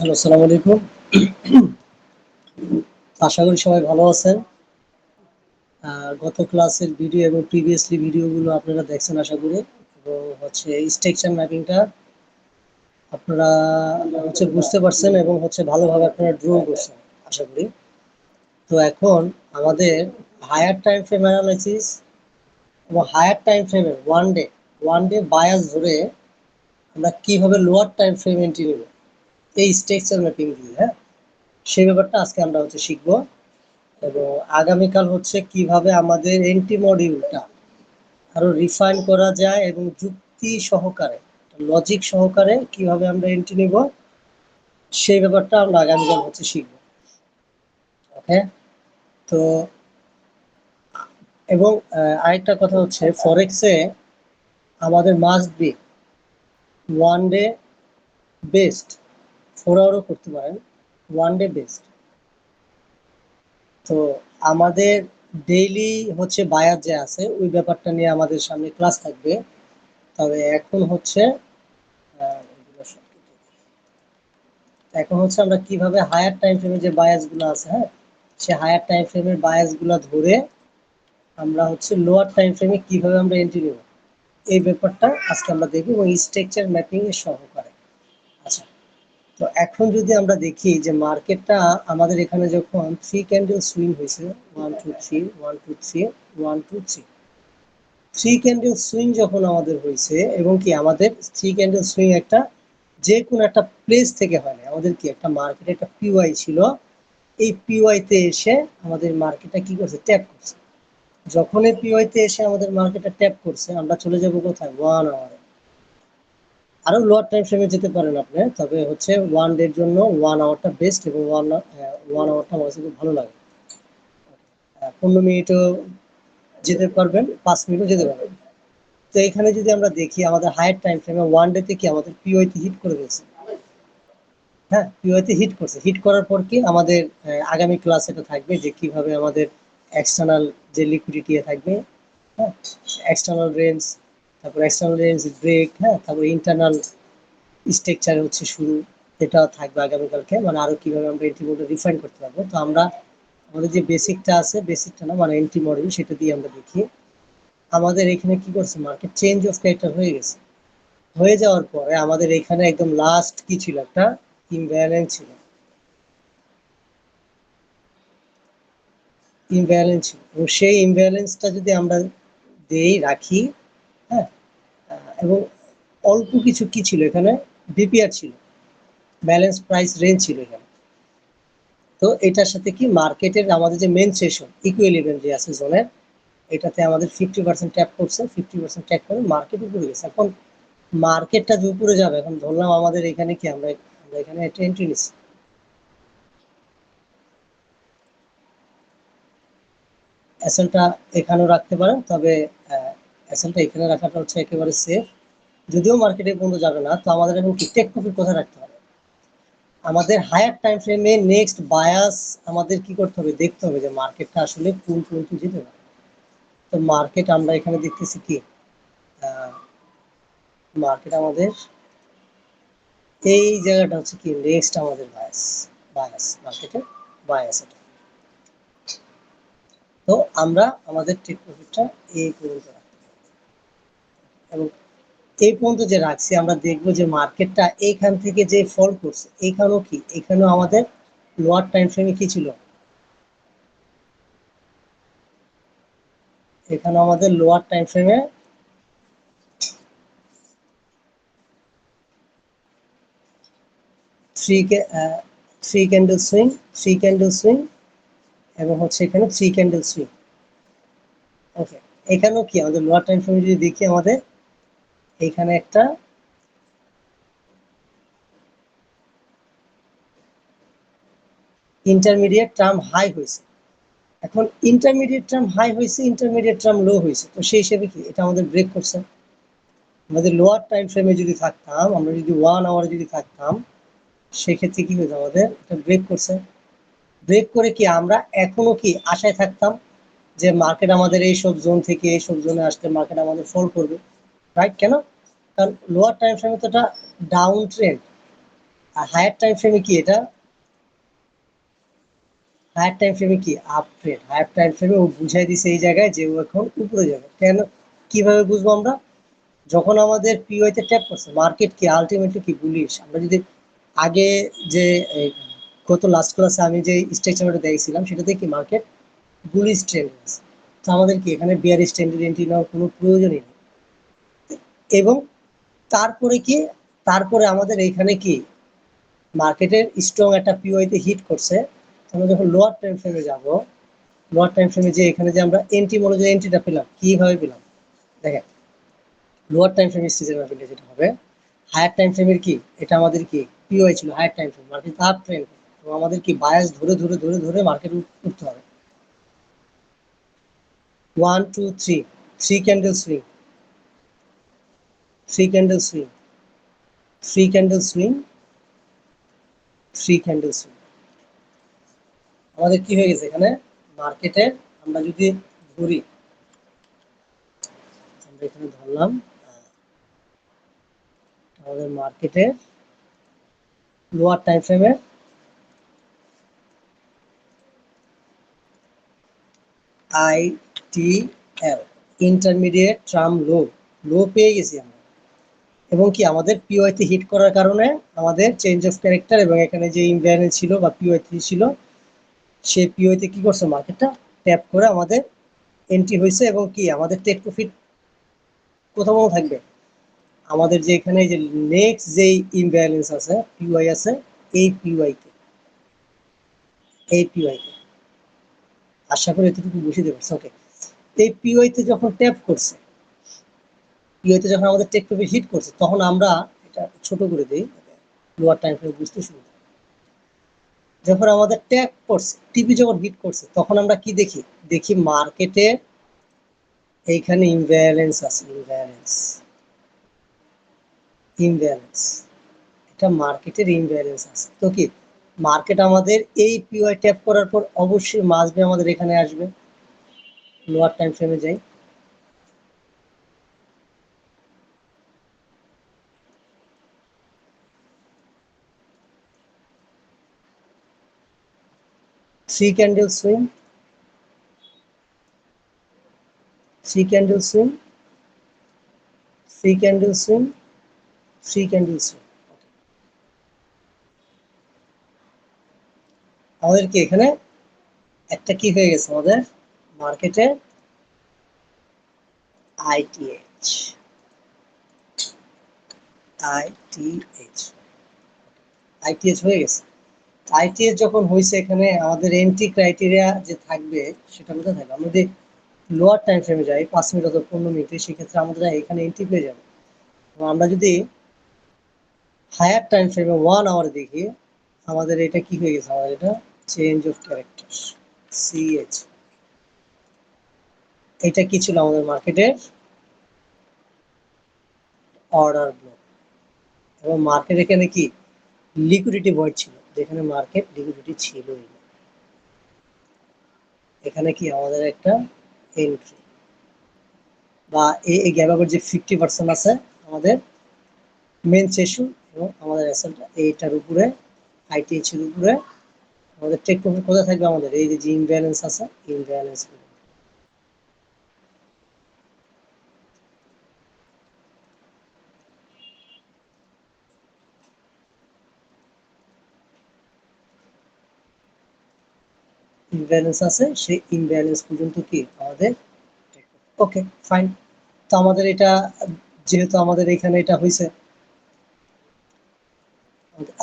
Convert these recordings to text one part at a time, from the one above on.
Hello, আসসালামু আলাইকুম। আশা করি সবাই ভালো আছেন। গত ক্লাসের ভিডিও এবং প্রিভিয়াসলি ভিডিওগুলো আপনারা দেখছেন আশা করি। এবং স্ট্রাকচার ম্যাপিংটা আপনারা বুঝতে পারছেন এবং ভালোভাবে আপনারা ড্র করছেন আশা করি। তো এখন আমাদের হায়ার টাইম ফ্রেম অ্যানালাইসিস এবং হায়ার টাইম ফ্রেমের ওয়ান ডে বায়াস ধরে আমরা কিভাবে লোয়ার টাইম ফ্রেম এন্ট্রি নেব এই স্ট্রাকচার ম্যাপিং দিয়ে, হ্যাঁ? সেই ব্যাপারটা আজকে আমরা শিখবো। এবং আগামীকাল কিভাবে আমাদের এন্ট্রি মডিউলটা আরো রিফাইন করা যায় এবং যুক্তি সহকারে, লজিক সহকারে কিভাবে আমরা এন্ট্রি নিব সেই ব্যাপারটা আমরা আগামীকাল শিখবো। ওকে, তো এবং আরেকটা কথা ফরেক্সে আমাদের must be one day best, 4 আওয়ারও করতে পারেন, ওয়ান ডে বেস্ট। তো আমাদের ডেইলি বায়ার যে আছে ওই ব্যাপারটা নিয়ে আমাদের সামনে ক্লাস থাকবে। তবে এখন আমরা কিভাবে হায়ার টাইম ফ্রেমে যে বায়াস গুলো আছে, হ্যাঁ, সে হায়ার টাইম ফ্রেমের বায়াস গুলো ধরে আমরা লোয়ার টাইম ফ্রেমে কিভাবে আমরা এন্ট্রি নেব এই ব্যাপারটা আজকে আমরা দেখব এবং স্ট্রাকচার ম্যাপিং এর সহকারে। আচ্ছা, তো এখন যদি আমরা দেখি যে মার্কেটটা আমাদের এখানে যখন 3 ক্যান্ডেল সুইং হয়েছে, 1 2 3 1 2 3 1 2 3 3 ক্যান্ডেল সুইং যখন আমাদের হয়েছে এবং আমাদের 3 ক্যান্ডেল সুইং একটা যে কোনো একটা প্লেস থেকে হয় না, আমাদের একটা মার্কেটে একটা পিওয়াই ছিল, এই পিওয়াইতে এসে আমাদের মার্কেটটা কি করছে, ট্যাপ করছে। যখন এই পিওয়াইতে এসে আমাদের মার্কেটটা ট্যাপ করছে, আমরা চলে যাব কোথায়, 1 আওয়ারে। আরো লোয়ার টাইম ফ্রেমে যেতে পারেন আপনি, তবে ওয়ান ডের জন্য 1 আওয়ারটা বেস্ট এবং ওয়ান আওয়ারটা আমার কাছে খুব ভালো লাগে। 15 মিনিটও যেতে পারবেন, 5 মিনিটও যেতে পারবেন। তো এখানে যদি আমরা দেখি আমাদের হায়ার টাইম ফ্রেমে ওয়ান ডেতে আমাদের পিওইতে হিট করে দিয়েছে, হ্যাঁ, পিওইতে হিট করছে। হিট করার পর আমাদের আগামী ক্লাস এটা থাকবে যে কিভাবে আমাদের এক্সটার্নাল যে লিকুইডিটি থাকবে, হ্যাঁ, এক্সটার্নাল রেঞ্জ, তারপর এক্সটার্নাল রেঞ্জ ব্রেক, হ্যাঁ, তারপর ইন্টারনাল স্ট্রাকচার শুরু, এটা থাকবে আগামীকালকে। মানে আরো কিভাবে আমরা এন্ট্রি মডেল রিফাইন করতে পারবো। তো আমরা আমাদের যে বেসিকটা আছে, বেসিকটা না মানে এন্ট্রি মডেল, সেটা দিয়ে আমরা দেখি আমাদের এখানে কি করছে, মার্কেট চেঞ্জ অফ ক্যারেক্টার হয়ে গেছে। হয়ে যাওয়ার পরে আমাদের এখানে একদম লাস্ট কি ছিল, একটা ইমব্যালেন্স ছিল। ইমব্যালেন্স ছিল এবং সেই ইমব্যালেন্সটা যদি আমরা রাখি, হ্যাঁ, এবং অল্প কিছু কি ছিল এখানে, বিপিআর ছিল, ব্যালেন্স প্রাইস রেঞ্জ ছিল এখানে। তো এটার সাথে মার্কেটের আমাদের যে মেন সেশন ইকুইলিব্রিয়াম যে আছে জোনের, এটাতে আমাদের 50% ট্যাপ করছে, 50% ট্যাপ করে মার্কেট উপরে গেছে। এখন মার্কেটটা যে উপরে যাবে, এখন ধরলাম আমাদের এখানে আমরা এখানে একটা এন্ট্রি নিচ্ছি। এসএলটা এখানেও রাখতে পারেন, তবে এসএলটা এখানে রাখাটা একেবারে সেফ। যদিও মার্কেটে পর্যন্ত যাবে না, তো আমাদের এখন কি টেক প্রফিট কোথায় রাখতে হবে, আমাদের হায়ার টাইম ফ্রেমে নেক্সট বায়াস আমাদের কি করতে হবে, দেখতে হবে যে মার্কেটটা আসলে কোন পর্যন্ত যেতে পারে। তো মার্কেট আমরা এখানে দেখতেছি কি, মার্কেট আমাদের এই জায়গাটা কি, নেক্সট আমাদের বায়াস, মার্কেটে বায়াস এটা। তো আমরা আমাদের টেক প্রফিটটা এই পর্যন্ত রাখতে পারি এবং এই পর্যন্ত যে রাখছি, আমরা দেখবো যে মার্কেটটা এইখান থেকে যে ফল করছে, এখানেও কি, এখানেও আমাদের লোয়ার টাইম ফ্রেমে কি ছিল, এখানে আমাদের লোয়ার টাইম ফ্রেমে three candle swing, three candle swing এবং এখানে থ্রি ক্যান্ডেল সুইং। ওকে, এখানেও কি আমাদের লোয়ার টাইম ফ্রেমে যদি দেখি, আমাদের এখানে একটা ইন্টারমিডিয়েট টার্ম হাই হয়েছে। এখন ইন্টারমিডিয়েট টার্ম হাই হয়েছে, ইন্টারমিডিয়েট টার্ম লো হয়েছে, তো সেই হিসেবে কি এটা আমাদের ব্রেক করছে। আমাদের লোয়ার টাইম ফ্রেমে যদি থাকতাম, আমরা যদি 1 আওয়ারে যদি থাকতাম, সেক্ষেত্রে কি হতো, আমাদের এটা ব্রেক করছে। ব্রেক করে কি আমরা এখনো কি আশায় থাকতাম যে মার্কেট আমাদের এইসব জোন থেকে এইসব জোনে আসলে মার্কেট আমাদের ফল করবে, রাইট? কেন? কারণ লোয়ার টাইম ফ্রেমে তো এটা ডাউন ট্রেন্ড, আর হায়ার টাইম ফ্রেমে কি এটা, হায়ার টাইম ফ্রেমে কি আপ ট্রেন্ড, হায়ার টাইম ফ্রেমে ও বুঝাই দিছে এই জায়গায় যে ও এখন উপরে যাবে। কেন, কিভাবে বুঝবো আমরা, যখন আমাদের পিওআই তে ট্যাপ করছে মার্কেট কি আলটিমেটলি কি বুলিশ। আমরা যদি আগে যে গত লাস্ট ক্লাসে আমি যে স্ট্রাকচারটা দেখছিলাম সেটাতে কি মার্কেট বুলিশ ট্রেন্ড আছে, তো আমাদের কি এখানে বিয়ারিশ ট্রেন্ডের এন্ট্রি নেওয়ার কোনো প্রয়োজনই নেই। এবং তারপরে কি, তারপরে আমাদের এইখানে কি মার্কেটের স্ট্রং একটা পিওআই তে হিট করছে, আমরা যখন লোয়ার টাইম ফ্রেমে যাব, লোয়ার টাইম ফ্রেমে যে এখানে যে আমরা এন্ট্রি মনোযোগ এন্ট্রিটা পেলাম কিভাবে পেলাম, দেখেন লোয়ার টাইম ফ্রেম স্টেজের মার্কেটে যেটা হবে, হায়ার টাইম ফ্রেমের কি এটা আমাদের কি পিওআই ছিল higher time frame, market up trend, তো আমাদের কি বায়াস ধরে ধরে ধরে ধরে মার্কেট উঠতে হবে। 1 2 3, 3 candle swing, 3 candle swing, 3 candle swing, 3 candle swing, আমাদের কি হয়ে গেছে এখানে মার্কেটে। আমরা যদি ধরি, আমরা এখানে ধরলাম আমাদের মার্কেটে লোয়ার টাইম ফ্রেমে আইটিএল ইন্টারমিডিয়েট ট্রাম লো, লো পেয়ে গেছি আমরা, এবং কি আমাদের পিওআই তে হিট করার কারণে আমাদের চেঞ্জ অফ ক্যারেক্টার এবং এখানে যে ইমব্যালেন্স ছিল বা পিওআই 3 ছিল সেই পিওআই তে কি করছে মার্কেটটা ট্যাপ করে আমাদের এন্ট্রি হয়েছে। এবং কি আমাদের টেক প্রফিট কোথাও থাকবে, আমাদের যে এখানে যে নেক্সট যে ইমব্যালেন্স আছে পিওআই আছে এই পিওআই তে, এই পিওআই তে আশা করি এতটুকু বুঝে দেবো। ওকে, এই পিওআই তে যখন ট্যাপ করছে, পিওআই তে যখন আমাদের টেক প্রফিট হিট করছে, তখন আমরা এটা ছোট করে দিই লোয়ার টাইম ফ্রেম বুঝতে শুরু, যখন আমাদের ট্যাগ করছে টিপি যখন হিট করছে তখন আমরা কি দেখি, দেখি মার্কেটে এইখানে ইমব্যালেন্স আছে, ইমব্যালেন্স, ইমব্যালেন্স, এটা মার্কেটের ইমব্যালেন্স আছে। তো কি মার্কেট আমাদের এই পিওআই ট্যাপ করার পর অবশ্যই মাসবে আমাদের এখানে আসবে। লোয়ার টাইম ফ্রেমে যাই, three candle swing, three candle swing, three candle swing, three candle swing, আমাদের কি এখানে একটা কি হয়ে গেছে আমাদের মার্কেটে আইটিএইচ, আইটিএইচ, আইটিএইচ হয়ে গেছে। আইটিএস যখন হয়েছে এখানে আমাদের এন্ট্রি ক্রাইটেরিয়া যে থাকবে সেটা কোথায় থাকবে, আমরা যদি লোয়ার টাইম ফ্রেমে যাই 5 মিনিট অথবা 15 মিনিটে, সেক্ষেত্রে আমাদের এখানে এন্ট্রি পেয়ে যাবে। এবং আমরা যদি হায়ার টাইম ফ্রেমে 1 আওয়ার দেখি, আমাদের এটা কি হয়ে গেছে, আমাদের এটা চেঞ্জ অফ ক্যারেক্টার সিএইচ, এটা কি ছিল আমাদের মার্কেটের অর্ডার ব্লক, এবং মার্কেট এখানে কি লিকুইডিটি ভয়েড ছিল, যেখানে মার্কেট লিকুইডিটি ছিলই না, এখানে কি আমাদের একটা এন্ট্রি বা এই গ্যাপ আবার যে 50% আছে আমাদের মেন সেশন, এবং আমাদের অ্যাসেটটা এইটার উপরে আইটিএইচ এর উপরে আমাদের টেক প্রফিট কোথায় থাকবে, আমাদের এই যে ইমব্যালেন্স আছে ইমব্যালেন্স, ইমব্যালেন্স আছে সেই ইমব্যালেন্স পর্যন্ত কি আমাদের। ওকে ফাইন, তো আমাদের এটা যেহেতু আমাদের এখানে এটা হয়েছে,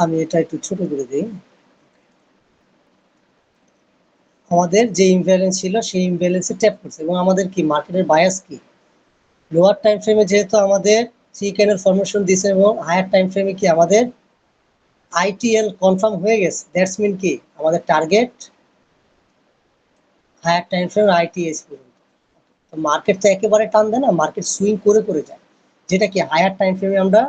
আমি এটা একটু ছোট করে দিই, আমাদের যে ইমব্যালেন্স ছিল সেই ইমব্যালেন্সে ট্যাপ করছে এবং আমাদের কি মার্কেটের বায়াস কি লোয়ার টাইম ফ্রেমে যেহেতু আমাদের থ্রি ক্যান্ডেল ফরমেশন দিছে এবং হায়ার টাইম ফ্রেমে কি আমাদের আইটিএল কনফার্ম হয়ে গেছে, দ্যাটস মিন কি আমাদের target higher time frame ITS পর্যন্ত। তো মার্কেট তো একেবারে টান দেয় না, মার্কেট সুইং করে করে যায়, যেটা কি হায়ার টাইম ফ্রেমে আমরা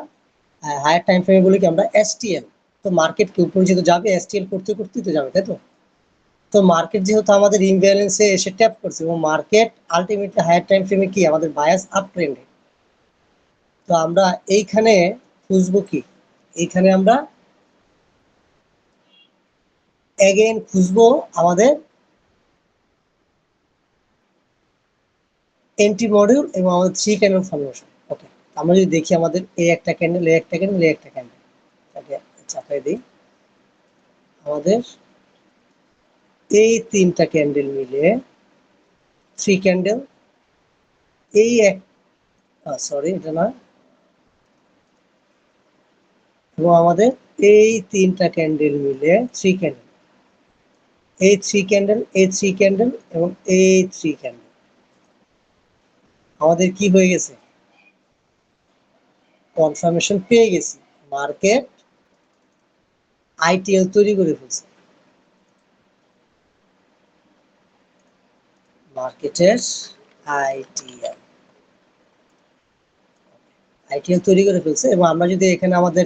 হায়ার টাইম ফ্রেমে বলি কি আমরা এসটিএল। তো মার্কেট কি উপরে যেহেতু যাবে এসটিএল করতে করতেই তো যাবে, তাই তো। তো মার্কেট যেহেতু আমাদের ইমব্যালেন্সে এসে ট্যাপ করছে এবং মার্কেট আলটিমেটলি হায়ার টাইম ফ্রেমে কি আমাদের বায়াস আপ ট্রেন্ডে, তো আমরা এইখানে খুঁজবো কি, এইখানে আমরা এগেইন খুঁজবো আমাদের এন্ট্রি মডিউল এবং আমাদের 3 ক্যান্ডেল ফরমেশন। ওকে, আমরা যদি দেখি আমাদের এই একটা ক্যান্ডেল, এই একটা ক্যান্ডেল, এই একটা ক্যান্ডেল, তাকে চাপাই দিই। আমাদের এই 3টা ক্যান্ডেল মিলে 3 ক্যান্ডেল, এই এক সরি এটা না, এবং আমাদের এই 3টা ক্যান্ডেল মিলে 3 ক্যান্ডেল, এই 3 ক্যান্ডেল, এই 3 ক্যান্ডেল এবং এই 3 ক্যান্ডেল আমাদের কি হয়ে গেছে, কনফার্মেশন পেয়ে গেছি। মার্কেট আইটিএল তৈরি করে ফেলছে, মার্কেটের আইটিএল আইটিএল তৈরি করে ফেলছে। এবং আমরা যদি এখানে আমাদের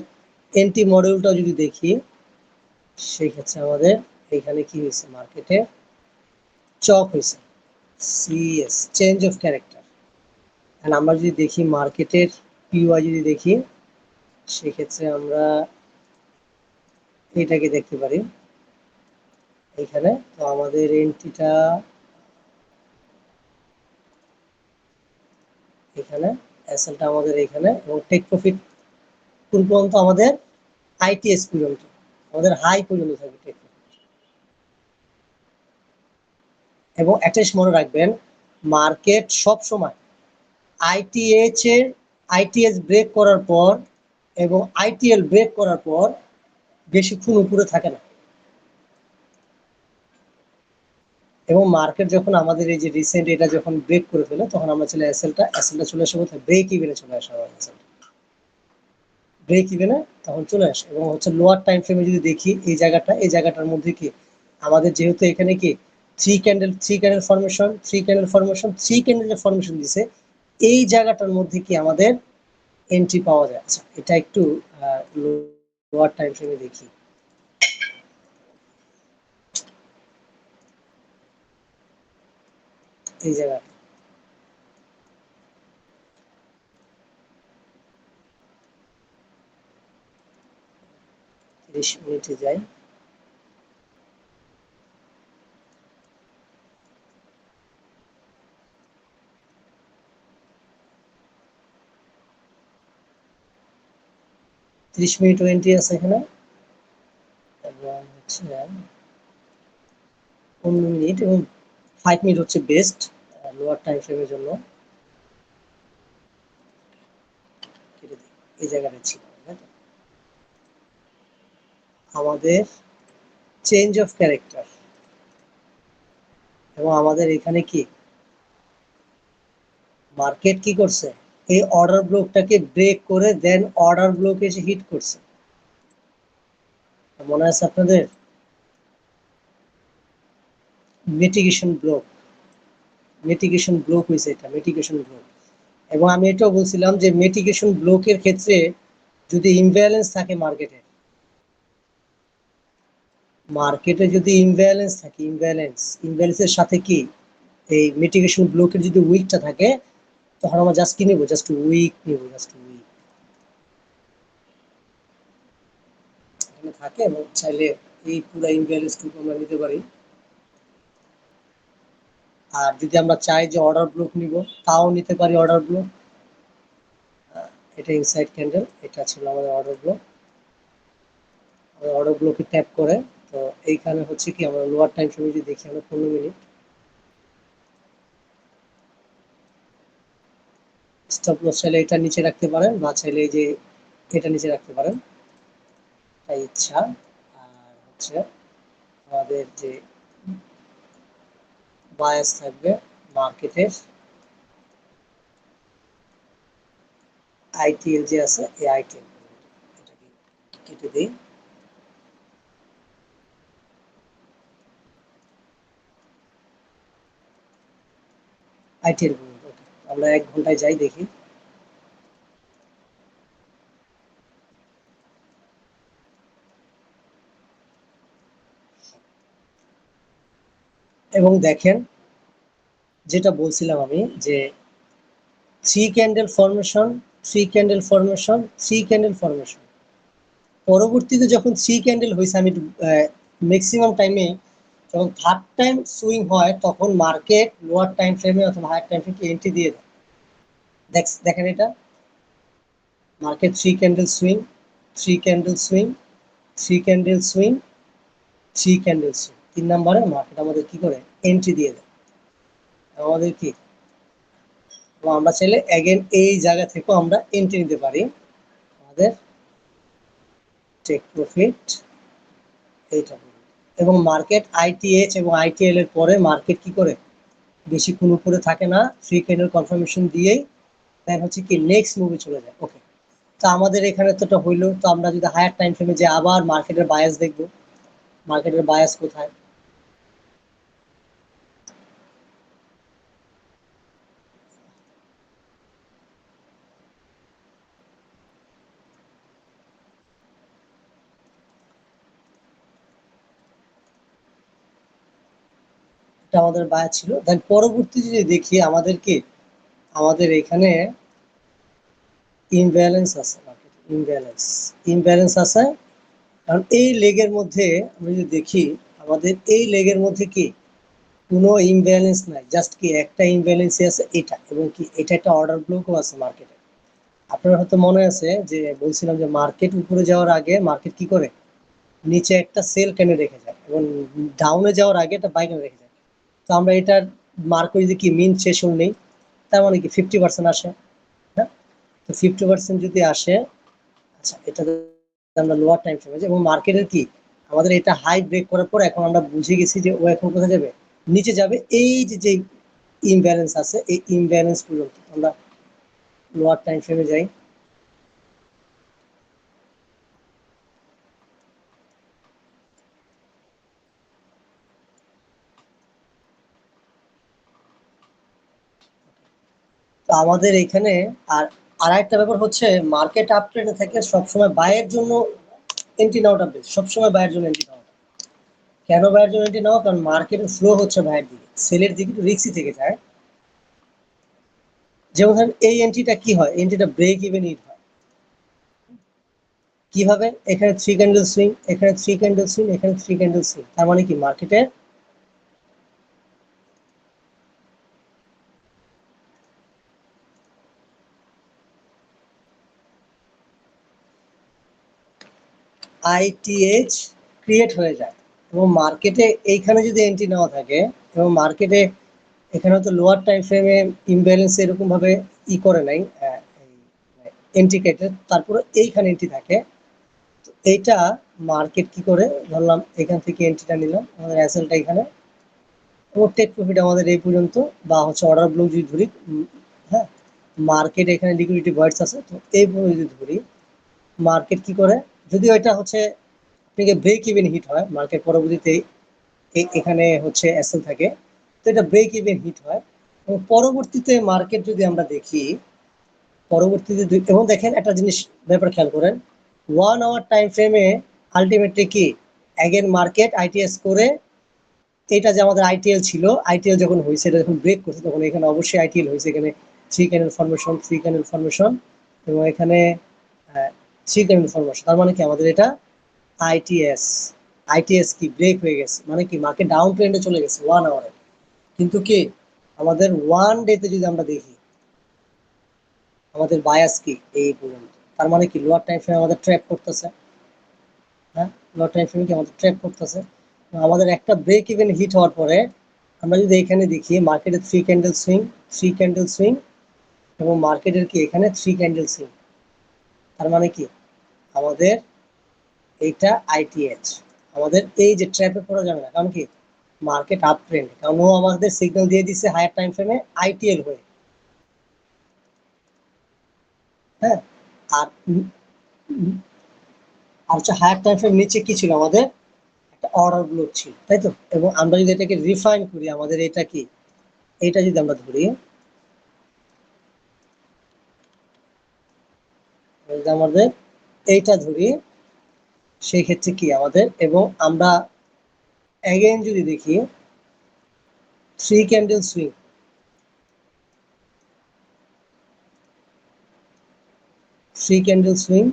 এন্ট্রি মডিউলটা যদি দেখি, সেই ক্ষেত্রে আমাদের এখানে কি হয়েছে, মার্কেটে চক হয়েছে, CS change of character. And আমরা যদি দেখি মার্কেটের পিওয়াই যদি দেখি, সেক্ষেত্রে আমরা এটাকে দেখতে পারি এখানে। তো আমাদের এন্ট্রিটা এখানে, এসএলটা আমাদের এখানে, এবং টেক প্রফিট কোন পর্যন্ত, আমাদের আইটিএস পর্যন্ত, আমাদের হাই পর্যন্ত থাকবে টেক প্রফিট। এবং একটা জিনিস মনে রাখবেন, মার্কেট সব সময় আইটিএস ব্রেক করার পর এবং আইটিএল ব্রেক করার পর বেশিক্ষণ উপরে থাকে না। এবং মার্কেট যখন আমাদের এই যে রিসেন্ট এটা যখন ব্রেক করে ফেলে, তখন আমরা চলে এসএলটা চলে আসে কোথায়, ব্রেক ইভেনে চলে আসে, ব্রেক ইভেনে তখন চলে আসে। এবং হচ্ছে লোয়ার টাইম ফ্রেমে যদি দেখি এই জায়গাটার মধ্যে কি আমাদের, যেহেতু এখানে কি 3 candle formation, 3 candle formation, 3 candle formation দিছে, এই জায়গাটার মধ্যে কি আমাদের এন্ট্রি পাওয়া যায়। আচ্ছা, এটা একটু লোয়ার টাইম ফ্রেমে দেখি। এই জায়গা 30 মিনিটে যাই, ত্রিশ মিনিট এন্ট্রি আছে এখানে, এবং হচ্ছে 15 মিনিট এবং 5 মিনিট হচ্ছে বেস্ট লোয়ার টাইম ফ্রেমের জন্য। এই জায়গাটা ছিল আমাদের চেঞ্জ অফ ক্যারেক্টার, এবং আমাদের এখানে কি মার্কেট কি করছে, এই অর্ডার ব্লকটাকে ব্রেক করে দেন অর্ডার ব্লক এসে হিট করছে। মনে আছে আপনাদের, মিটিগেশন ব্লক হয়েছে, এটা মিটিগেশন ব্লক। এবং আমি এটাও বলছিলাম যে মিটিগেশন ব্লকের ক্ষেত্রে যদি ইমব্যালেন্স থাকে মার্কেটে যদি ইমব্যালেন্স থাকে, ইমব্যালেন্সের সাথে কি এই মিটিগেশন ব্লকের যদি উইকটা থাকে, তখন আমরা জাস্ট কি নিব, জাস্ট উইক নিব, এখানে থাকে। এবং চাইলে এই পুরো ইমব্যালেন্সটুকু আমরা নিতে পারি। আর যদি আমরা চাই যে অর্ডার ব্লক নিব, তাও নিতে পারি অর্ডার ব্লক। এটা ইনসাইড ক্যান্ডেল, এটা ছিল আমাদের অর্ডার ব্লকে ট্যাপ করে। তো এইখানে হচ্ছে কি আমরা লোয়ার টাইম ফ্রেমে যদি দেখি, আমরা 15 মিনিট স্টপ লস চাইলে এটা নিচে রাখতে পারেন, বা চাইলে এই যে এটা নিচে রাখতে পারেন, তাই ইচ্ছা। আর হচ্ছে আমাদের যে বায়াস থাকবে মার্কেটের আইটিএল যে আছে, এই আইটিএল এটাকে কেটে দিই। আইটিএল আমরা 1 ঘন্টায় যাই দেখি। এবং দেখেন, যেটা বলছিলাম আমি, যে 3 candle formation, 3 candle formation, 3 candle formation, পরবর্তীতে যখন 3 ক্যান্ডেল হয়েছে, আমি ম্যাক্সিমাম টাইমে যখন থার্ড টাইম সুইং হয় তখন মার্কেট লোয়ার টাইম ফ্রেমে অথবা হায়ার টাইম ফ্রেমে এন্ট্রি দিয়ে দেয়। দেখেন এটা market 3 candle swing, 3 candle swing, 3 candle swing, 3 candle swing, 3 নম্বরে মার্কেট আমাদের কি করে এন্ট্রি দিয়ে দেয় আমাদের কি। আমরা চাইলে অ্যাগেন এই জায়গা থেকেও আমরা এন্ট্রি নিতে পারি আমাদের টেক প্রফিট এইটা। এবং মার্কেট আইটিএইচ এবং আইটিএল এর পরে মার্কেট কি করে বেশিক্ষণ উপরে থাকে না, 3 ক্যান্ডেল কনফার্মেশন দিয়েই দেন হচ্ছে কি নেক্সট মুভে চলে যায়। ওকে, তো আমাদের এখানে তো এটা হইলো। তো আমরা যদি হায়ার টাইম ফ্রেমে যে আবার মার্কেটের বায়াস দেখবো, মার্কেটের বায়াস কোথায়। এটা আমাদের বায়াস ছিল। দেন পরবর্তী যদি দেখি আমাদেরকে আমাদের এখানে ইমব্যালেন্স আছে, মার্কেট ইমব্যালেন্স ইমব্যালেন্স আছে। কারণ এই লেগের মধ্যে আমরা যদি দেখি আমাদের এই লেগের মধ্যে কি কোনো ইমব্যালেন্স নাই, জাস্ট কি একটা ইমব্যালেন্সই আছে এটা, এবং কি এটা একটা অর্ডার ব্লকও আছে মার্কেটে। আপনার হয়তো মনে আছে যে বলছিলাম যে মার্কেট উপরে যাওয়ার আগে মার্কেট কি করে নিচে একটা সেল টেনে রেখে যায় এবং ডাউনে যাওয়ার আগে একটা বাই টেনে রেখে যায়। তো আমরা এটার মার্কেট যদি কি মিন সেশন নেই, তার মানে কি 50% আসে। হ্যাঁ, তো 50% যদি আসে, আচ্ছা এটা আমরা লোয়ার টাইম ফ্রেমে এবং মার্কেটের কি আমাদের এটা হাই ব্রেক করার পর এখন আমরা বুঝে গেছি যে ও এখন কোথায় যাবে, নিচে যাবে। এই যে ইমব্যালেন্স আছে এই ইমব্যালেন্স পর্যন্ত আমরা লোয়ার টাইম ফ্রেমে যাই। তো আমাদের এখানে আর আরেকটা ব্যাপার হচ্ছে মার্কেট আপ ট্রেন্ডে থাকে সবসময় বায়ের জন্য এন্ট্রি নেওয়াটা বেশ, সবসময় বায়ের জন্য এন্ট্রি নেওয়াটা। কেন বায়ের জন্য এন্ট্রি নেওয়া? কারণ মার্কেটের ফ্লো হচ্ছে বায়ের দিকে, সেলের দিকে একটু রিস্কি থেকে যায়। যেমন ধরেন এই এন্ট্রিটা কি হয়, এন্ট্রিটা ব্রেক ইভেন হিট হয় কিভাবে, এখানে 3 ক্যান্ডেল সুইং, এখানে 3 ক্যান্ডেল সুইং, এখানে 3 ক্যান্ডেল সুইং, তার মানে কি মার্কেটে আইটিএইচ ক্রিয়েট হয়ে যায়। এবং মার্কেটে এইখানে যদি এন্ট্রি নেওয়া থাকে এবং মার্কেটে এখানে তো লোয়ার টাইম ফ্রেমে ইমব্যালেন্স এরকম ভাবে করে নাই এন্ট্রি কেটে, তারপরে এইখানে এন্ট্রি থাকে। তো এইটা মার্কেট কি করে ধরলাম এখান থেকে এন্ট্রিটা নিলাম, আমাদের অ্যাসেলটা এখানে এবং টেক প্রফিট আমাদের এই পর্যন্ত, বা হচ্ছে অর্ডার ব্লক যদি ধরি। হ্যাঁ, মার্কেট এখানে লিকুইডিটি ভয়েডস আছে, তো এই যদি ধরি মার্কেট কি করে, যদিও এটা হচ্ছে আপনাকে ব্রেক ইভেন হিট হয় মার্কেট পরবর্তীতে এখানে হচ্ছে অ্যাসেল থাকে, তো এটা ব্রেক ইভেন হিট হয়। এবং পরবর্তীতে মার্কেট যদি আমরা দেখি পরবর্তীতে এবং দেখেন একটা জিনিস ব্যাপার খেয়াল করেন, 1 আওয়ার টাইম ফ্রেমে আলটিমেটলি কি অ্যাগেন মার্কেট আইটিএস করে এটা যে আমাদের আইটিএল ছিল, আইটিএল যখন হয়েছে এটা যখন ব্রেক করছে তখন এখানে অবশ্যই আইটিএল হয়েছে, এখানে 3 ক্যান্ডেল ফরমেশন, 3 ক্যান্ডেল ফরমেশন এবং এখানে 3 ক্যান্ডেল ফরমেশন, তার মানে কি আমাদের এটা আইটিএস। আইটিএস কি ব্রেক হয়ে গেছে, মানে কি মার্কেট ডাউন ট্রেন্ডে চলে গেছে 1 আওয়ারে। কিন্তু কি আমাদের 1 ডেতে যদি আমরা দেখি আমাদের বায়াস কি এই পর্যন্ত, তার মানে কি লোয়ার টাইম ফ্রেম আমাদের ট্র্যাপ করতেছে। হ্যাঁ, লোয়ার টাইম ফ্রেম কি আমাদের ট্র্যাপ করতেছে। আমাদের একটা ব্রেক ইভেন হিট হওয়ার পরে আমরা যদি এখানে দেখি মার্কেটের 3 ক্যান্ডেল সুইং, 3 ক্যান্ডেল সুইং এবং মার্কেটের কি এখানে 3 ক্যান্ডেল সুইং, তার মানে কি আমাদের এইটা আইটিএইচ। আমাদের এই যে ট্র্যাপে পড়া যাবে না, কারণ কি মার্কেট আপ ট্রেন্ড, কারণ ও আমাদের সিগন্যাল দিয়ে দিচ্ছে হায়ার টাইম ফ্রেমে আইটিএল হয়ে। হ্যাঁ, আর আর হচ্ছে হায়ার টাইম ফ্রেম নিচে কি ছিল আমাদের একটা অর্ডার ব্লক ছিল, তাই তো। এবং আমরা যদি এটাকে রিফাইন করি আমাদের এটা কি, এটা যদি আমরা ধরি, যদি আমাদের এইটা ধরি সেই ক্ষেত্রে কি আমাদের, এবং আমরা অ্যাগেন যদি দেখি 3 candle swing, 3 candle swing,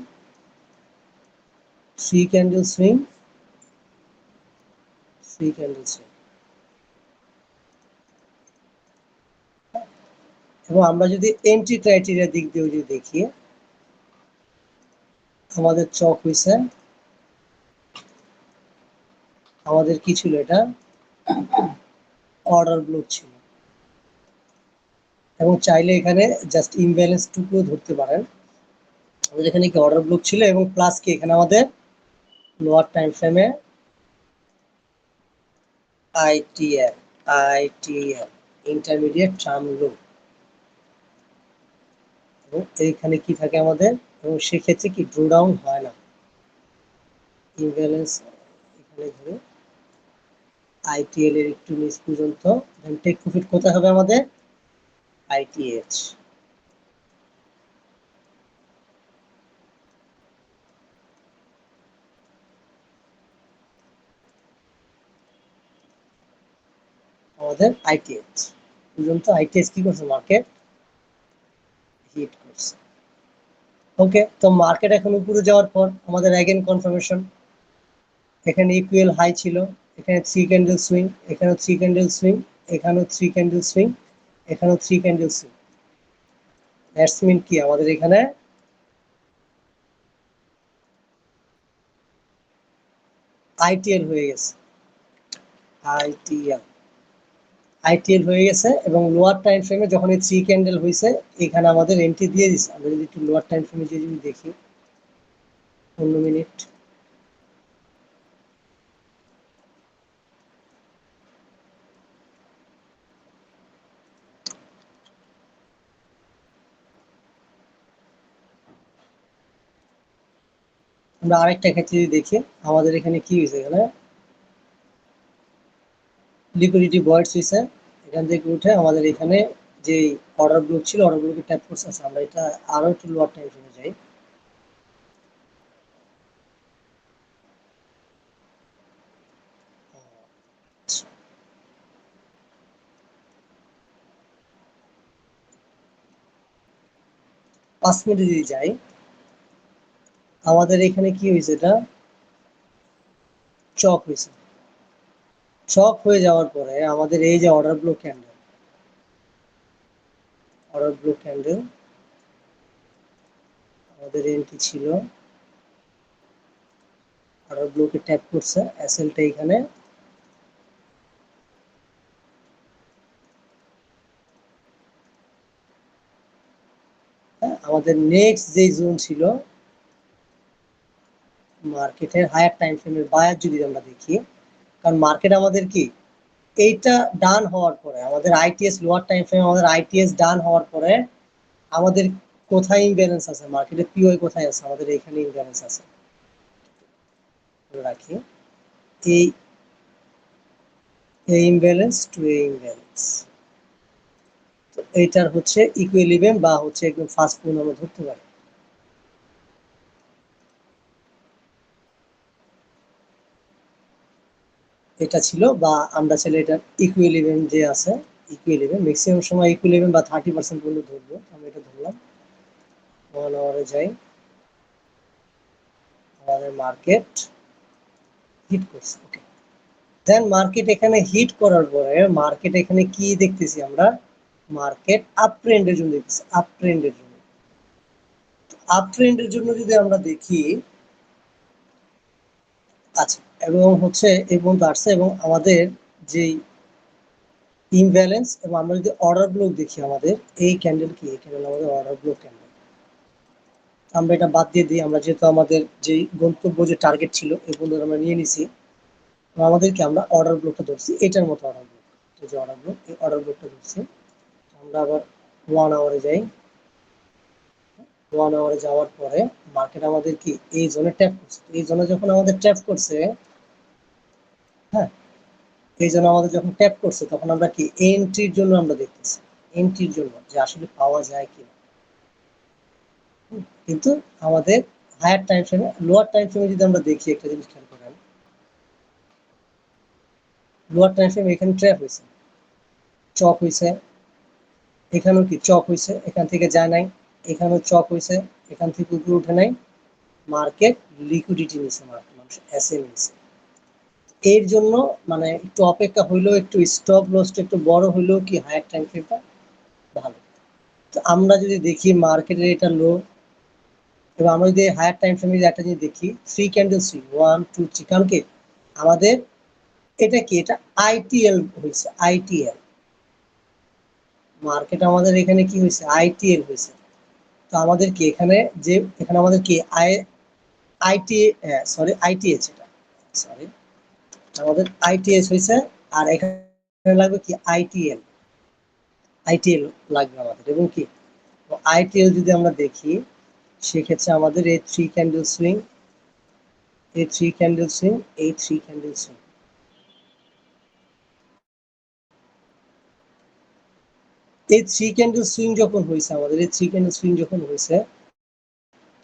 3 candle swing 3 candle swing. এবং আমরা যদি এন্ট্রি ক্রাইটেরিয়া দিক দিয়ে যদি দেখি, আমাদের চক হয়েছে, আমাদের কি ছিল, এটা অর্ডার ব্লক ছিল। এবং চাইলে এখানে জাস্ট ইমব্যালেন্স টুকু ধরতে পারেন। আমাদের এখানে কি অর্ডার ব্লক ছিল, এবং প্লাস কি এখানে আমাদের লোয়ার টাইম ফ্রেমে আইটিএল ইন্টারমিডিয়েট টার্ম লো, এবং এইখানে কি থাকে আমাদের, এবং সেক্ষেত্রে কি ড্র ডাউন হয় না, ইমব্যালেন্স এখানে ধরে আইটিএল এর একটু নিচ পর্যন্ত, দেন টেক প্রফিট কোথায় হবে আমাদের, আইটিএইচ। আমাদের আইটিএইচ পর্যন্ত, আইটিএইচ কি করছে, মার্কেট হিট করছে। ওকে, তো মার্কেট এখন উপরে যাওয়ার পর আমাদের অ্যাগেন কনফার্মেশন, এখানে ইকুয়াল হাই ছিল, এখানে 3 ক্যান্ডেল সুইং, এখানেও 3 ক্যান্ডেল সুইং, এখানেও 3 ক্যান্ডেল সুইং, এখানেও 3 ক্যান্ডেল সুইং। দ্যাটস মিন কি আমাদের এখানে আইটিএল হয়ে গেছে, আইটিএল হয়ে গেছে। এবং লোয়ার টাইম ফ্রেমে যখন এই 3 ক্যান্ডেল হয়েছে, এখানে আমাদের এন্ট্রি দিয়ে দিচ্ছে। আমরা যদি একটু লোয়ার টাইম ফ্রেমে যদি দেখি, 15 মিনিট, আমরা আরেকটা ক্ষেত্রে যদি দেখি, আমাদের এখানে কি হয়েছে, এখানে লিকুইডিটি ভয়েডস হয়েছে। এখান থেকে উঠে আমাদের এখানে যে অর্ডার ব্লক ছিল, অর্ডার ব্লকে ট্যাপ করছে। আমরা এটা আরো একটু লোয়ার টাইম ফ্রেমে যাই, পাঁচ মিনিটে যদি যাই, আমাদের এখানে কি হয়েছে, এটা চক হয়েছে। চক হয়ে যাওয়ার পরে আমাদের এই যে অর্ডার ব্লক ক্যান্ডেল, আমাদের এন্ট্রি ছিল, অর্ডার ব্লকে ট্যাপ করছে, এসএলটা এখানে, আমাদের নেক্সট যে জোন ছিল মার্কেটের হায়ার টাইম ফ্রেমের বায়ার যদি আমরা দেখি, কারণ মার্কেট আমাদের কি এইটা ডান হওয়ার পরে, আমাদের আইটিএস লোয়ার টাইম ফ্রেম, আমাদের আইটিএস ডান হওয়ার পরে আমাদের কোথায় ইমব্যালেন্স আছে, মার্কেটে পিওআই কোথায় আছে, আমাদের এখানে ইমব্যালেন্স আছে। রাখি এই ইমব্যালেন্স টু ইমব্যালেন্স, তো এইটার হচ্ছে ইকুইলিব্রিয়াম বা হচ্ছে একদম ফাস্ট পুন আমরা ধরতে পারি। এটা ছিল, বা আমরা চাইলে এটা ইকুইলিব্রিয়াম যে আছে, ইকুইলিব্রিয়াম ম্যাক্সিমাম সময় ইকুইলিব্রিয়াম বা 30% পর্যন্ত ধরবো। আমি এটা ধরলাম, 1 আওয়ারে যাই, আমাদের মার্কেট হিট করছে। ওকে, দেন মার্কেট এখানে হিট করার পরে মার্কেট এখানে কি দেখতেছি আমরা, মার্কেট আপ ট্রেন্ডের জন্য দেখতেছি, আপ ট্রেন্ডের জন্য। আপ ট্রেন্ডের জন্য যদি আমরা দেখি, আচ্ছা, এবং হচ্ছে এই পর্যন্ত আসছে, এবং আমাদের যে ইমব্যালেন্স, এবং আমরা যদি অর্ডার ব্লক দেখি, আমাদের এই ক্যান্ডেল কি, এই ক্যান্ডেল আমাদের অর্ডার ব্লক ক্যান্ডেল। আমরা এটা বাদ দিয়ে দিই, আমরা যেহেতু আমাদের যে গন্তব্য যে টার্গেট ছিল এই পর্যন্ত আমরা নিয়ে নিছি, আমাদেরকে আমরা অর্ডার ব্লকটা ধরছি, এটার মতো অর্ডার ব্লক, যে অর্ডার ব্লক, এই অর্ডার ব্লকটা ধরছি। আমরা আবার 1 আওয়ারে যাই, 1 আওয়ারে যাওয়ার পরে মার্কেট আমাদের কি এই জোনে ট্যাপ করছে। এই জোনে যখন আমাদের ট্যাপ করছে, হ্যাঁ, এই জন্য আমাদের যখন ট্যাপ করছে, তখন আমরা কি এন্ট্রির জন্য আমরা দেখতেছি, এন্ট্রির জন্য যে আসলে পাওয়া যায় কিনা। কিন্তু আমাদের হায়ার টাইম ফ্রেমে, লোয়ার টাইম ফ্রেমে যদি আমরা দেখি, একটা জিনিস খেয়াল করেন, লোয়ার টাইম ফ্রেম এখানে ট্র্যাপ হয়েছে, চক হয়েছে, এখানেও কি চক হয়েছে, এখান থেকে যায় নাই, এখানেও চক হয়েছে, এখান থেকে উপরে উঠে নাই, মার্কেট লিকুইডিটি নিছে, মার্কেট মানুষ এসএ নিছে। এর জন্য মানে একটু অপেক্ষা হইলেও, একটু স্টপ লসটা একটু বড় হইলেও কি হায়ার টাইম ফ্রেমটা ভালো। তো আমরা যদি দেখি মার্কেটের এটা লো, এবং আমরা যদি হায়ার টাইম ফ্রেমে একটা জিনিস দেখি 3 ক্যান্ডেল সুইং 1 2 3, কারণ কি আমাদের এটা কি, এটা আইটিএল হয়েছে, আইটিএল মার্কেট আমাদের এখানে কি হয়েছে, আইটিএল হয়েছে। তো আমাদের কি এখানে যে এখানে আমাদের কি আইটি সরি আইটিএচ, এটা সরি আমাদের আইটিএস হয়েছে, আর এখানে লাগবে কি আইটিএল, আইটিএল লাগবে আমাদের। এবং কি আইটিএল যদি আমরা দেখি সেক্ষেত্রে আমাদের এই 3 ক্যান্ডেল সুইং, এই 3 ক্যান্ডেল সুইং, এই 3 ক্যান্ডেল সুইং, এই 3 ক্যান্ডেল সুইং যখন হয়েছে আমাদের, এই 3 ক্যান্ডেল সুইং যখন হয়েছে,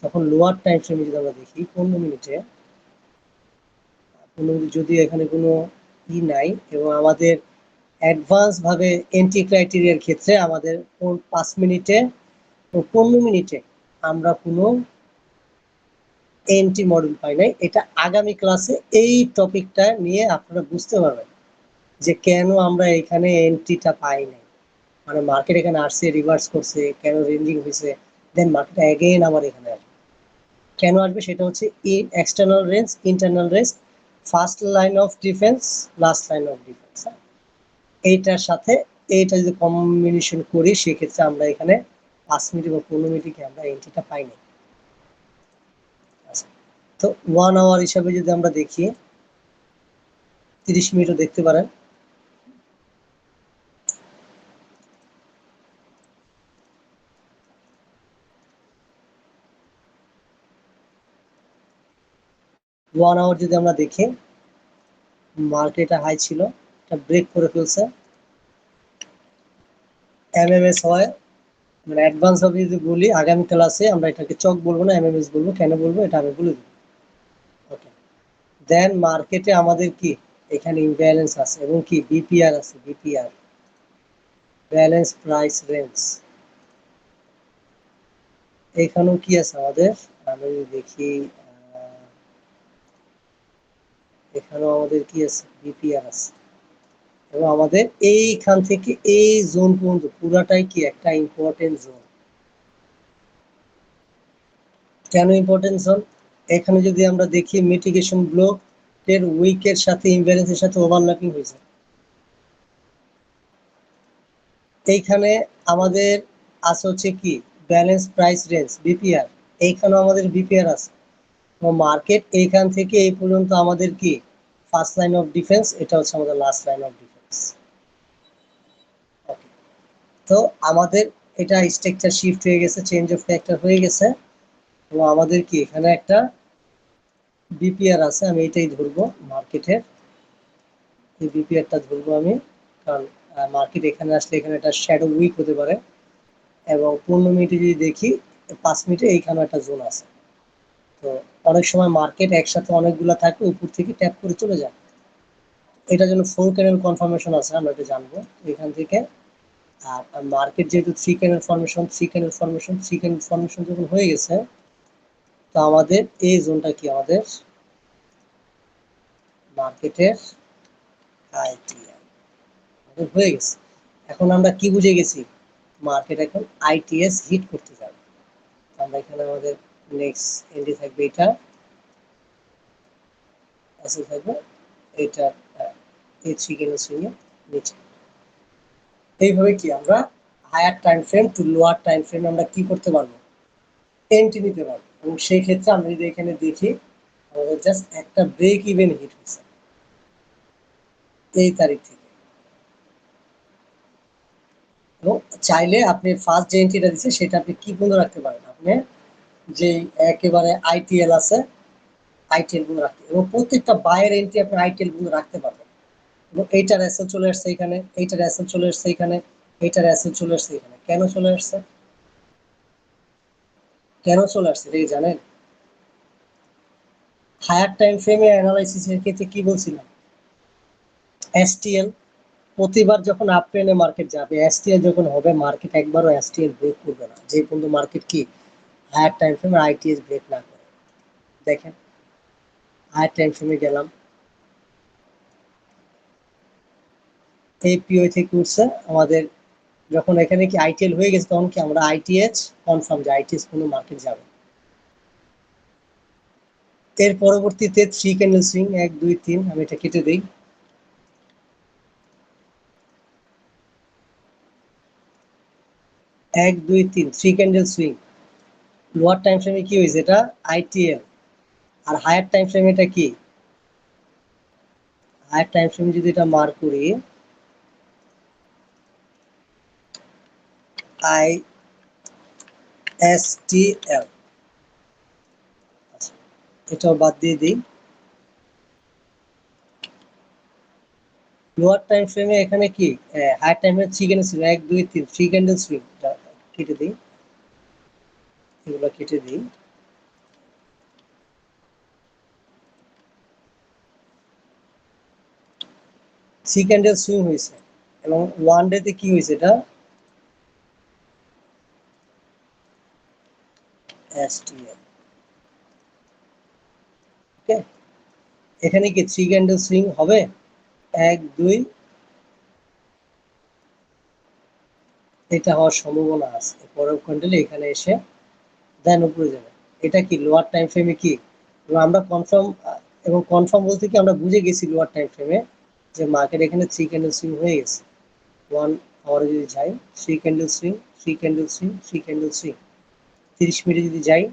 তখন লোয়ার টাইম ফ্রেমে যদি আমরা দেখি 15 মিনিটে, যদি এখানে কোনো নাই, এবং আমাদের অ্যাডভান্স ভাবে এন্ট্রি ক্রাইটেরিয়ার ক্ষেত্রে আমাদের 5 মিনিটে ও 15 মিনিটে আমরা কোনো এন্ট্রি মডেল পাই নাই। এটা আগামী ক্লাসে এই টপিকটা নিয়ে আপনারা বুঝতে পারবেন যে কেন আমরা এখানে এন্ট্রিটা পাই নাই, মানে মার্কেট এখানে আসছে, রিভার্স করছে, কেন রেঞ্জিং হয়েছে, দেন মার্কেট এগেইন আবার এখানে আসবে, কেন আসবে সেটা হচ্ছে external range, internal range, first line of defence, last line of defence. এইটার সাথে এইটা যদি কম্বিনেশন করি সেক্ষেত্রে আমরা এখানে 5 মিনিট বা 15 মিনিটে আমরা এন্ট্রিটা পাই নাই। তো 1 আওয়ার হিসাবে যদি আমরা দেখি 30 মিনিটও দেখতে পারেন। ওয়ান আওয়ার যদি আমরা দেখি, মার্কেট হাই ছিল, এটা ব্রেক করে ফেলছে, এমএমএস হয়, মানে অ্যাডভান্স ভাবে যদি বলি আগামী ক্লাসে আমরা এটাকে চক বলবো না, এমএমএস বলবো। কেন বলবো এটা আমি বলে দেবো। ওকে, দেন মার্কেটে আমাদের কি এখানে ইমব্যালেন্স আছে, এবং কি বিপিআর আছে, বিপিআর ব্যালেন্স প্রাইস রেঞ্জ, এখানেও কি আছে আমাদের, আমি দেখি এখানেও আমাদের কি আছে, বিপিআর আছে, এবং আমাদের এইখান থেকে এই জোন পর্যন্ত পুরাটাই কি একটা ইম্পর্টেন্ট জোন। কেন ইম্পর্টেন্ট জোন, এখানে যদি আমরা দেখি মিটিগেশন ব্লক এর উইকের সাথে ইমব্যালেন্সের সাথে ওভারল্যাপিং হয়েছে, এইখানে আমাদের আছে হচ্ছে কি ব্যালেন্স প্রাইস রেঞ্জ, বিপিআর, এইখানেও আমাদের বিপিআর আছে, মার্কেট এইখান থেকে এই পর্যন্ত আমাদের কি ফার্স্ট লাইন অফ ডিফেন্স, এটা হচ্ছে আমাদের লাস্ট লাইন অফ ডিফেন্স। ওকে, তো আমাদের এটা স্ট্রাকচার শিফট হয়ে গেছে, চেঞ্জ অফ ফ্যাক্টর হয়ে গেছে, এবং আমাদের কি এখানে একটা বিপিআর আছে, আমি এটাই ধরবো মার্কেটের, এই বিপিআরটা ধরবো আমি, কারণ মার্কেট এখানে আসলে এখানে একটা শ্যাডো উইক হতে পারে। এবং 15 মিনিটে যদি দেখি 5 মিনিটে এইখানে একটা জোন আছে। তো অনেক সময় মার্কেট একসাথে অনেকগুলো থাকে, উপর থেকে ট্যাপ করে চলে যায়, এটার জন্য 4 ক্যান্ডেল কনফার্মেশন আছে, আমরা এটা জানবো এখান থেকে। আর মার্কেট যেহেতু 3 candle formation, 3 candle formation, 3 candle formation যখন হয়ে গেছে, তো আমাদের এই জোনটা কি আমাদের মার্কেটের আইটিএল হয়ে গেছে। এখন আমরা কি বুঝে গেছি, মার্কেট এখন আইটিএস হিট করতে যাবে। আমরা এখানে আমাদের নেক্সট এন্ট্রি থাকবে, এটা এসে থাকবে, এটা এই 3 ক্যান্ডেল সুইং এর নিচে। এইভাবে কি আমরা higher time frame to lower time frame আমরা কি করতে পারবো, এন্ট্রি নিতে পারবো। এবং সেই ক্ষেত্রে আমরা যদি এখানে দেখি আমাদের জাস্ট একটা ব্রেক ইভেন হিট হয়েছে এই তারিখ থেকে, এবং চাইলে আপনি ফার্স্ট যে এন্ট্রিটা দিচ্ছে সেটা আপনি কি বন্ধ রাখতে পারেন, আপনি যে একেবারে আইটিএল আছে আইটিএল গুলো রাখতে, এবং প্রত্যেকটা বায়ের এন্ট্রি আপনি আইটিএল গুলো রাখতে পারবেন। এবং এইটার অ্যাসেল চলে আসছে এখানে, এইটার অ্যাসেল চলে আসছে এখানে, এইটার অ্যাসেল চলে আসছে এখানে। কেন চলে আসছে, কেন চলে আসছে এটা জানেন? হায়ার টাইম ফ্রেমে অ্যানালাইসিসের ক্ষেত্রে কি বলছিলাম, এসটিএল প্রতিবার যখন আপ ট্রেনে মার্কেট যাবে, এসটিএল যখন হবে, মার্কেট একবারও এসটিএল ব্রেক করবে না, যে পর্যন্ত মার্কেট কি হায়ার টাইম ফ্রেমে আইটিএস ব্রেক না করে। দেখেন হায়ার টাইম ফ্রেমে গেলাম, এই পিওই থেকে উঠছে আমাদের, যখন এখানে কি আইটিএল হয়ে গেছে তখন কি আমরা আইটিএচ কনফার্ম যে আইটিএস কোনো মার্কেট যাবে। এর পরবর্তীতে 3 ক্যান্ডেল সুইং 1 2 3, আমি এটা কেটে দিই। 1 2 3 3 ক্যান্ডেল সুইং। লোয়ার টাইম ফ্রেমে কি হয়েছে, এটা আইটিএল। আর হায়ার টাইম ফ্রেমে এটা কি, হায়ার টাইম ফ্রেমে যদি এটা মার্ক করি আই এস টি এল, আচ্ছা এটাও বাদ দিয়ে দিই। লোয়ার টাইম ফ্রেমে এখানে কি হায়ার টাইম ফ্রেমে 3 ক্যান্ডেল সুইং 1 2 3 3 ক্যান্ডেল সুইং, কেটে দিই, এগুলো কেটে দিই। থ্রি ক্যান্ডেল সুইং হয়েছে এবং ওয়ান ডেতে কি হয়েছে, এটা এসটিএল। ওকে, এখানে কি থ্রি ক্যান্ডেল সুইং হবে, 1 2, এটা হওয়ার সম্ভাবনা আছে। পরের ক্যান্ডেলে এখানে এসে দেন উপরে যাবে। এটা কি লোয়ার টাইম ফ্রেমে কি, এবং আমরা কনফার্ম, এবং কনফার্ম বলতে কি আমরা বুঝে গেছি লোয়ার টাইম ফ্রেমে যে মার্কেট এখানে থ্রি ক্যান্ডেল সুইং হয়ে গেছে। 1 আওয়ারে যদি যাই, three candle swing, three candle swing, three candle swing. 30 মিনিটে যদি যাই,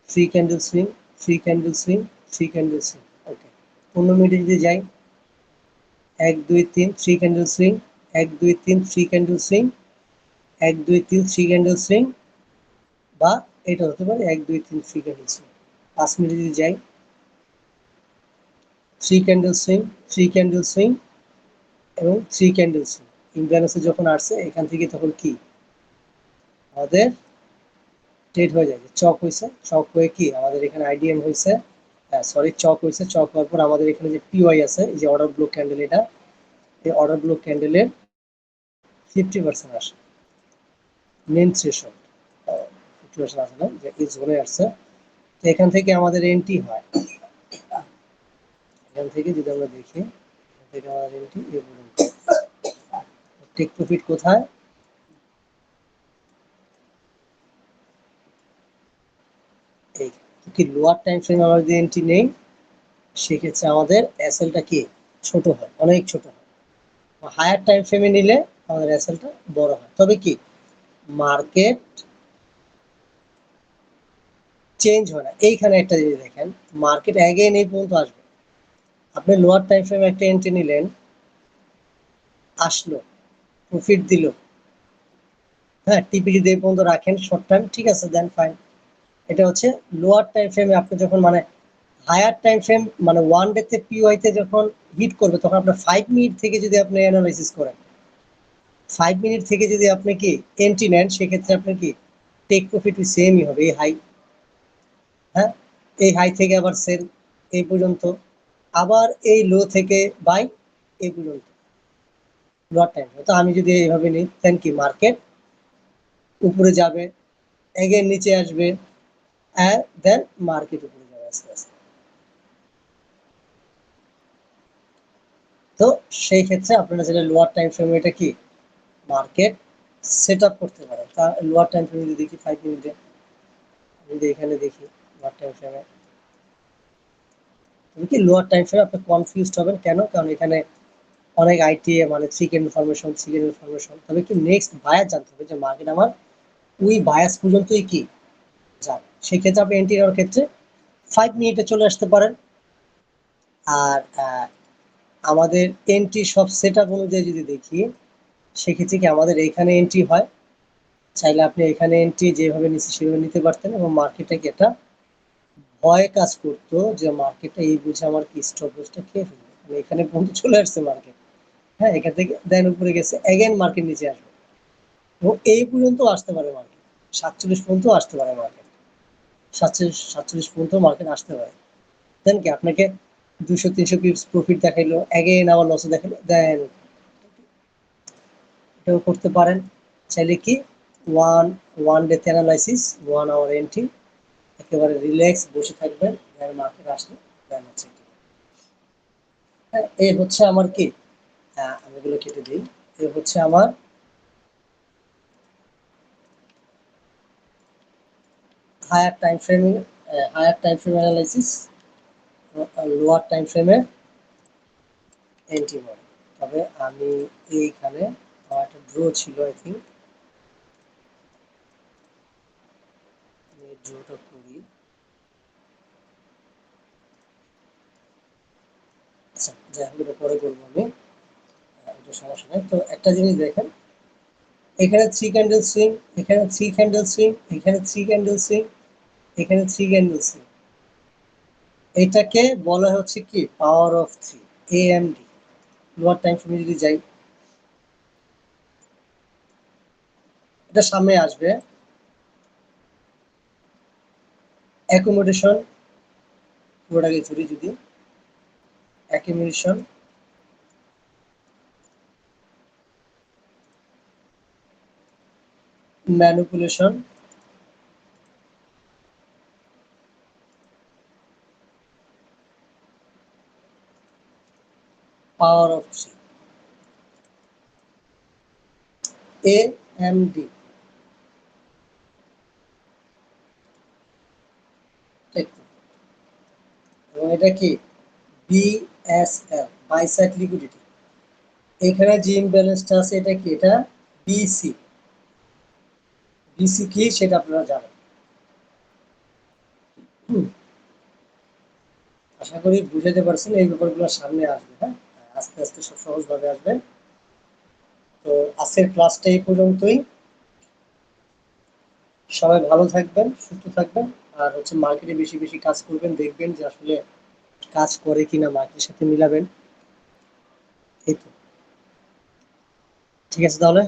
three candle swing, three candle swing, three candle swing. Okay, 15 মিনিটে যদি যাই, 1 2 3 three candle swing, 1 2 3 three candle swing, 1 2 3 three candle swing, বা এটা হতে পারে 1 2 3 থ্রি ক্যান্ডেল সুইং। 5 মিনিটে যদি যাই, three candle swing, three candle swing এবং থ্রি ক্যান্ডেল সুইং। ইমব্যালেন্সে যখন আসছে এখান থেকে তখন কি আমাদের ট্রেড হয়ে যায়, চক হয়েছে, চক হয়ে কি আমাদের এখানে আইডিএম হয়েছে, সরি চক হয়েছে, চক হওয়ার পর আমাদের এখানে যে পিওয়াই আছে, এই যে অর্ডার ব্লক ক্যান্ডেল, এটা এই অর্ডার ব্লক ক্যান্ডেলের 50% আসে মেন থ্রেশহোল্ড, 50% আসে না, যে এই জোনে আসছে। তো এখান থেকে আমাদের এন্ট্রি হয়, এখান থেকে যদি আমরা দেখি, এখান থেকে আমাদের এন্ট্রি এই পর্যন্ত। টেক প্রফিট কোথায়, এই কি লোয়ার টাইম ফ্রেমে আমরা যদি এন্ট্রি নেই, সেক্ষেত্রে আমাদের এসএলটা কি ছোট হয়, অনেক ছোট হয়। হায়ার টাইম ফ্রেমে নিলে আমাদের এসএলটা বড় হয়। তবে কি মার্কেট চেঞ্জ হয় না। এইখানে একটা জিনিস দেখেন, মার্কেট অ্যাগেইন এই পর্যন্ত আসবে। আপনি লোয়ার টাইম ফ্রেমে একটা এন্ট্রি নিলেন, আসলো, প্রফিট দিল, হ্যাঁ টিপি যদি এই পর্যন্ত রাখেন শর্ট টাইম, ঠিক আছে, দেন ফাইন। এটা হচ্ছে লোয়ার টাইম ফ্রেমে আপনি যখন মানে হায়ার টাইম ফ্রেম মানে ওয়ান ডেতে পিওয়াইতে যখন হিট করবে, তখন আপনার 5 মিনিট থেকে যদি আপনি অ্যানালাইসিস করেন, 5 মিনিট থেকে যদি আপনি কি এন্ট্রি নেন, সেক্ষেত্রে আপনার কি টেক প্রফিট সেমই হবে, এই হাই, হ্যাঁ এই হাই থেকে আবার সেল এই পর্যন্ত, আবার এই লো থেকে বাই এই পর্যন্ত লোয়ার টাইম। তো আমি যদি এইভাবে নিই, দেন কি মার্কেট উপরে যাবে, এগেন নিচে আসবে, দেন মার্কেট উপরে যাবে আস্তে আস্তে। তো সেই ক্ষেত্রে আপনারা যেটা লোয়ার টাইম ফ্রেমে এটা কি মার্কেট সেট আপ করতে পারে। তা লোয়ার টাইম ফ্রেমে যদি দেখি 5 মিনিটে, যদি এখানে দেখি লোয়ার টাইম ফ্রেমে, কি লোয়ার টাইম ফ্রেমে আপনি কনফিউজড হবেন কেন, কারণ এখানে অনেক আইটিএ মানে সিকেন্ড ইনফরমেশন, সিকেন্ড ইনফরমেশন। তবে কি নেক্সট বায়াস জানতে হবে যে মার্কেট আমার ওই বায়াস পর্যন্তই কি যায়। সেক্ষেত্রে আপনি এন্ট্রি নেওয়ার ক্ষেত্রে 5 মিনিটে চলে আসতে পারেন। আর আমাদের এন্ট্রি সব সেট আপ অনুযায়ী যদি দেখি, সেক্ষেত্রে কি আমাদের এখানে এন্ট্রি হয়, চাইলে আপনি এখানে এন্ট্রি যেভাবে নিচ্ছি সেভাবে নিতে পারতেন, এবং মার্কেটে কি একটা ভয় কাজ করতো যে মার্কেটটা এই বুঝে আমার কি স্টপ লসটা খেয়ে ফেলবে, মানে এখানে পর্যন্ত চলে আসছে মার্কেট, হ্যাঁ এখান থেকে দেন উপরে গেছে, এগেন মার্কেট নিচে আসবে, এবং এই পর্যন্ত আসতে পারে মার্কেট, 47 পর্যন্ত আসতে পারে মার্কেট, 47 পর্যন্ত মার্কেট আসতে পারে। দেন কি আপনাকে 200 300 পিপস প্রফিট দেখাইলো, এগেন আবার লসে দেখাইলো, দেন এটাও করতে পারেন। চাইলে কি one one day analysis, 1 hour entry, একেবারে রিল্যাক্স বসে থাকবেন, দেন মার্কেট আসলে দেন হচ্ছে, হ্যাঁ এই হচ্ছে আমার কি আমি এগুলো কেটে দিই। এ হচ্ছে আমার higher time framing, higher time frame analysis, lower time ফ্রেমের এন্ট্রি পয়েন্ট। তবে আমি এইখানে আমার একটা ড্র ছিল, আই থিঙ্ক আমি ড্রটা করি। আচ্ছা যাই হোক, এটা পরে করবো আমি, এটা সমস্যা নেই। তো একটা জিনিস দেখেন, এখানে থ্রি ক্যান্ডেল সুইং, এখানে থ্রি ক্যান্ডেল সুইং, এখানে থ্রি ক্যান্ডেল সুইং, এখানে থ্রি ক্যান্ডেল সুইং, এটাকে বলা হচ্ছে কি power of three, AMD. Lower time ফ্রেমে যদি যাই, এটা সামনে আসবে অ্যাকোমোডেশন, পুরোটাকে ধরি যদি, accumulation, manipulation, power of three, AMD. এবং এটা কি বিএসএল, বাইসাইড লিকুইডিটি। এখানে যে ইমব্যালেন্সটা আছে এটা কি, এটা বিসি। বিসি কি সেটা আপনারা জানেন। আশা করি বুঝাতে পারছেন, এই ব্যাপারগুলো সামনে আসবে। হ্যাঁ, আস্তে আস্তে সব সহজভাবে আসবে। তো আজকের ক্লাসটা এই পর্যন্তই। সবাই ভালো থাকবেন, সুস্থ থাকবেন, আর হচ্ছে মার্কেটে বেশি বেশি কাজ করবেন, দেখবেন যে আসলে কাজ করে কিনা, মার্কেটের সাথে মিলাবেন। এই তো, ঠিক আছে তাহলে।